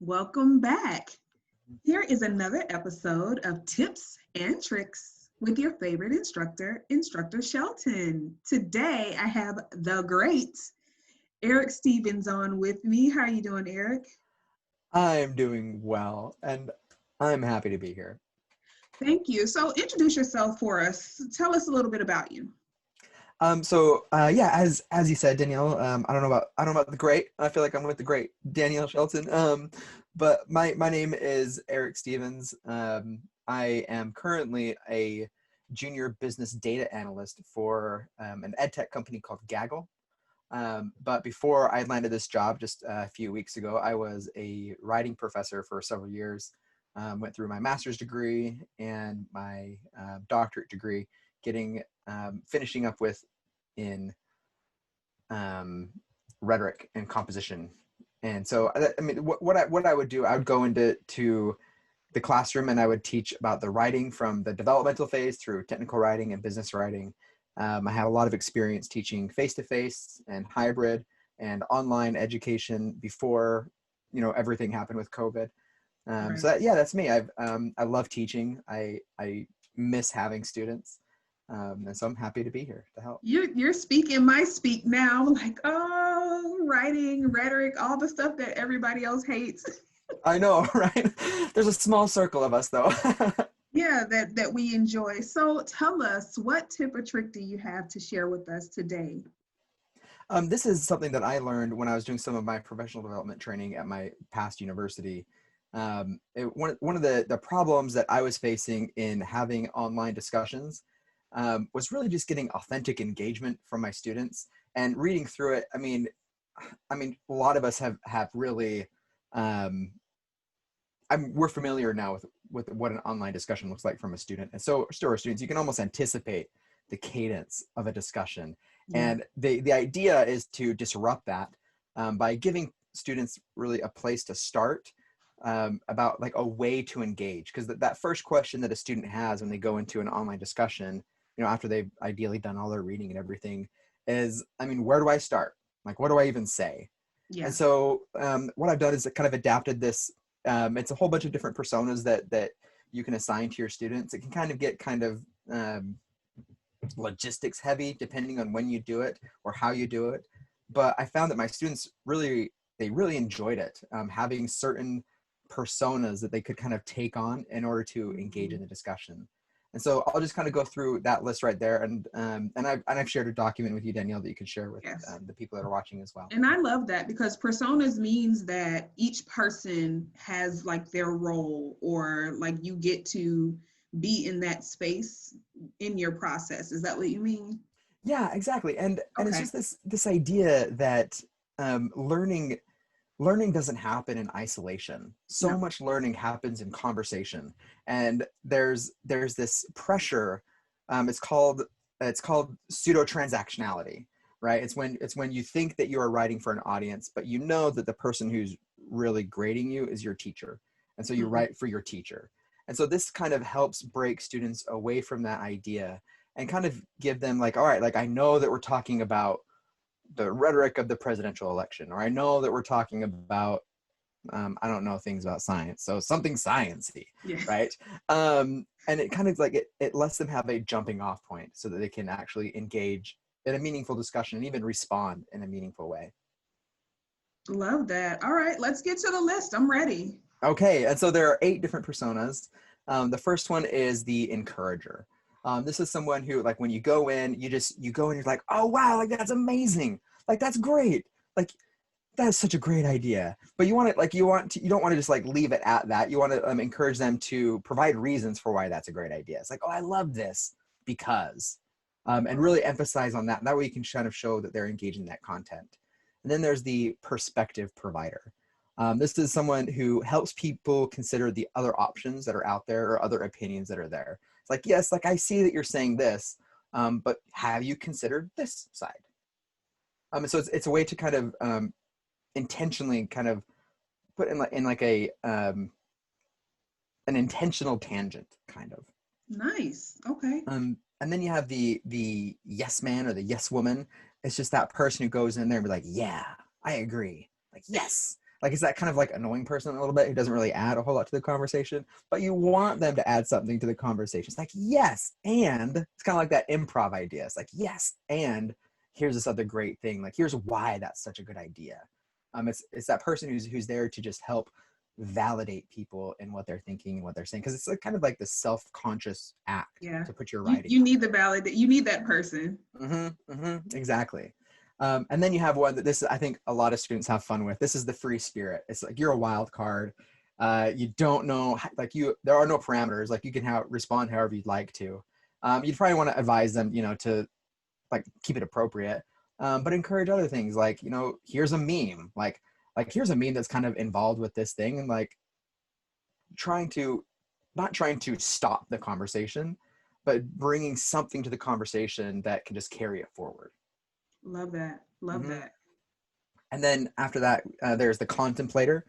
Welcome back. Here is another episode of Tips and Tricks with your favorite instructor, Instructor Shelton. Today I have the great Eric Stevens on with me. How are you doing, Eric? I'm doing well, and I'm happy to be here. Thank you. So introduce yourself for us. Tell us a little bit about you. Yeah, as you said, Danielle. I don't know about the great. I feel like I'm with the great Danielle Shelton. But my name is Eric Stevens. I am currently a junior business data analyst for an ed tech company called Gaggle. But before I landed this job just a few weeks ago, I was a writing professor for several years. Went through my master's degree and my doctorate degree, getting finishing up with in rhetoric and composition. And so, I mean, what I would do, I would go into the classroom and I would teach about the writing from the developmental phase through technical writing and business writing. I have a lot of experience teaching face-to-face and hybrid and online education before, everything happened with COVID. Right. Yeah, that's me. I love teaching. I miss having students. And so I'm happy to be here to help. You're speaking my speak now, like, oh, writing, rhetoric, all the stuff that everybody else hates. I know, right? There's a small circle of us though. Yeah, that we enjoy. So tell us, what tip or trick do you have to share with us today? This is something that I learned when I was doing some of my professional development training at my past university. One of the problems that I was facing in having online discussions was really just getting authentic engagement from my students and reading through it. I mean, a lot of us have really, we're familiar now with what an online discussion looks like from a student. And so to our students, you can almost anticipate the cadence of a discussion. Yeah. And the idea is to disrupt that by giving students really a place to start, about like a way to engage. Because that first question that a student has when they go into an online discussion, after they've ideally done all their reading and everything, is, where do I start? Like, what do I even say? And Yeah. so what I've done is kind of adapted this. It's a whole bunch of different personas that you can assign to your students. It can kind of get logistics heavy depending on when you do it or how you do it. But I found that my students they really enjoyed it, having certain personas that they could kind of take on in order to engage in the discussion. And so I'll just kind of go through that list right there. And I've shared a document with you, Danielle, that you can share with Yes. the people that are watching as well. And I love that because personas means that each person has like their role, or like you get to be in that space in your process. Is that what you mean? Yeah, exactly. And it's Okay. just this idea that learning doesn't happen in isolation. So No. much learning happens in conversation, and there's this pressure. It's called pseudo transactionality, right? It's when you think that you are writing for an audience, but you know that the person who's really grading you is your teacher, and so you Mhm. write for your teacher. And so this kind of helps break students away from that idea and kind of give them like, all right, like I know that we're talking about the rhetoric of the presidential election, or I know that we're talking about, I don't know things about science, so something sciencey, Yeah. right? And it kind of like it lets them have a jumping off point so that they can actually engage in a meaningful discussion and even respond in a meaningful way. Love that. All right, let's get to the list. I'm ready. Okay, and so there are 8 different personas. The first one is the encourager. This is someone who, like, when you go in, you go in, you're like, oh wow, like that's amazing, like that's great, like that's such a great idea. But you don't want to just like leave it at that. You want to encourage them to provide reasons for why that's a great idea. It's like, oh, I love this because, and really emphasize on that. And that way you can kind of show that they're engaging in that content. And then there's the perspective provider. This is someone who helps people consider the other options that are out there or other opinions that are there. It's like, yes, like I see that you're saying this, but have you considered this side? So it's a way to kind of intentionally kind of put in like a an intentional tangent kind of. Nice. Okay. And then you have the yes man or the yes woman. It's just that person who goes in there and be like, yeah, I agree, like yes, Like, it's that kind of like annoying person a little bit who doesn't really add a whole lot to the conversation, but you want them to add something to the conversation. It's like, yes, and it's kind of like that improv idea. It's like, yes, and here's this other great thing. Like, here's why that's such a good idea. It's that person who's there to just help validate people in what they're thinking and what they're saying, because it's like kind of like the self-conscious act to put your writing. You need you need that person. Exactly. And then you have one that I think a lot of students have fun with. This is the free spirit. It's like you're a wild card. You don't know, like there are no parameters. Like you can respond however you'd like to. You'd probably want to advise them, to like keep it appropriate, but encourage other things. Like, here's a meme. Like here's a meme that's kind of involved with this thing, and like not trying to stop the conversation, but bringing something to the conversation that can just carry it forward. Love that. Love that. And then after that, there's the contemplator.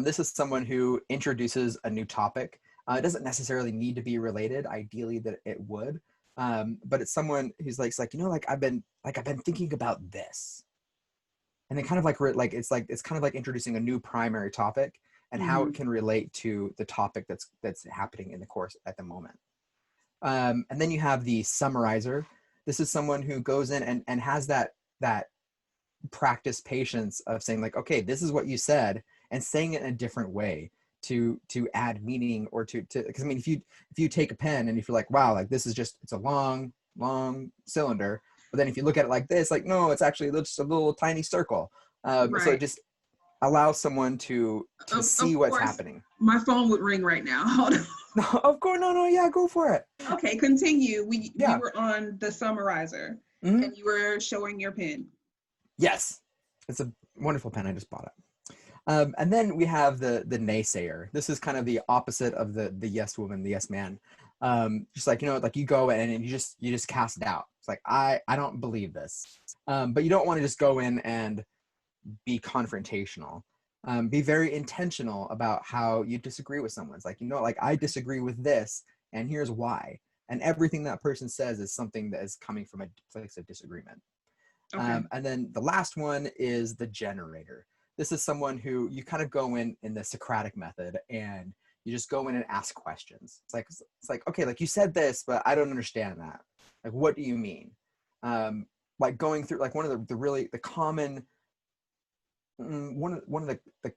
This is someone who introduces a new topic. It doesn't necessarily need to be related. Ideally, that it would, but it's someone who's like, I've been thinking about this, and then kind of like it's kind of like introducing a new primary topic and how it can relate to the topic that's happening in the course at the moment. And then you have the summarizer. This is someone who goes in and has that practice patience of saying like, okay, this is what you said, and saying it in a different way to add meaning, or to because I mean, if you take a pen and if you're like, wow, like this is just, it's a long cylinder, but then if you look at it like this, like, no, it's actually just a little tiny circle. Right. So it just allows someone to see what's happening. My phone would ring right now. Hold on. No, of course, no, yeah, go for it. Okay, continue. We were on the summarizer, and you were showing your pen. Yes, it's a wonderful pen. I just bought it. And then we have the naysayer. This is kind of the opposite of the yes woman, the yes man. Just like, like you go in and you just cast doubt. It's like, I don't believe this. But you don't want to just go in and be confrontational. Be very intentional about how you disagree with someone. It's like, like, I disagree with this, and here's why. And everything that person says is something that is coming from a place of disagreement. Okay. And then the last one is the generator. This is someone who you kind of go in the Socratic method, and you just go in and ask questions. It's like, okay, like you said this, but I don't understand that. Like, what do you mean? Like going through like one of the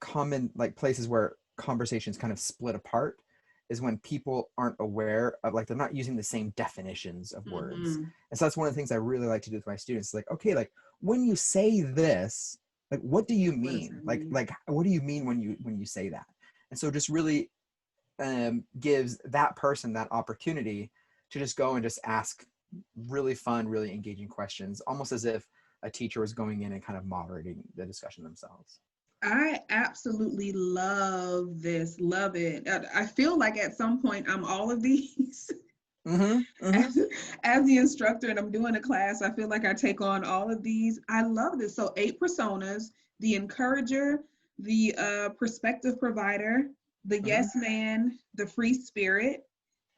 common like places where conversations kind of split apart is when people aren't aware of, like, they're not using the same definitions of words. And so that's one of the things I really like to do with my students. Like, okay, like when you say this, like, what do you mean? Like, what do you mean when you say that? And so just really gives that person that opportunity to just go and just ask really fun, really engaging questions, almost as if a teacher was going in and kind of moderating the discussion themselves. I absolutely love this. Love it. I feel like at some point I'm all of these. As the instructor and I'm doing a class, I feel like I take on all of these. I love this. So 8 personas: the encourager, the perspective provider, the yes man, the free spirit,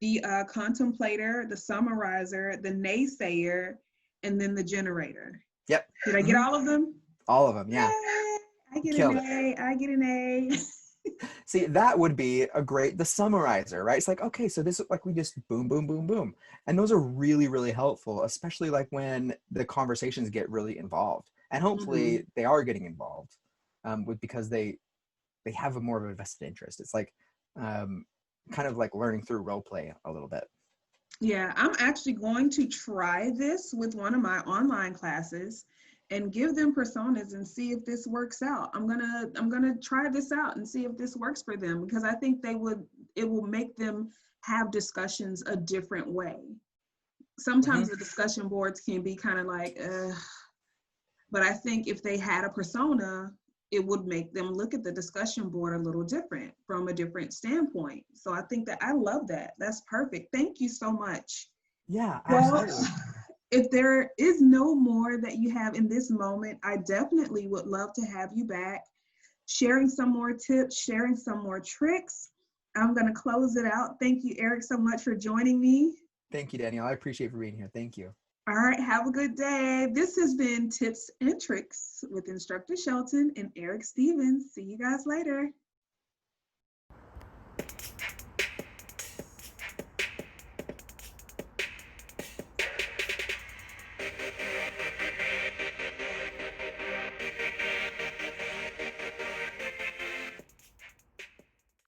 the contemplator, the summarizer, the naysayer, and then the generator. Yep. Did I get all of them? All of them, yeah. Yay, I get an A. I get an A. See, that would be the summarizer, right? It's like, okay, so this is like, we just boom, boom, boom, boom. And those are really, really helpful, especially like when the conversations get really involved. And hopefully they are getting involved because they have more of a vested interest. It's like kind of like learning through role play a little bit. Yeah, I'm actually going to try this with one of my online classes and give them personas and see if this works out. I'm gonna try this out and see if this works for them, because I think it will make them have discussions a different way. Sometimes the discussion boards can be kind of like, but I think if they had a persona, it would make them look at the discussion board a little different, from a different standpoint. So I think that I love that. That's perfect. Thank you so much. Yeah, absolutely. Well, if there is no more that you have in this moment, I definitely would love to have you back, sharing some more tips, sharing some more tricks. I'm going to close it out. Thank you, Eric, so much for joining me. Thank you, Danielle. I appreciate you being here. Thank you. All right, have a good day. This has been Tips and Tricks with Instructor Shelton and Eric Stevens. See you guys later.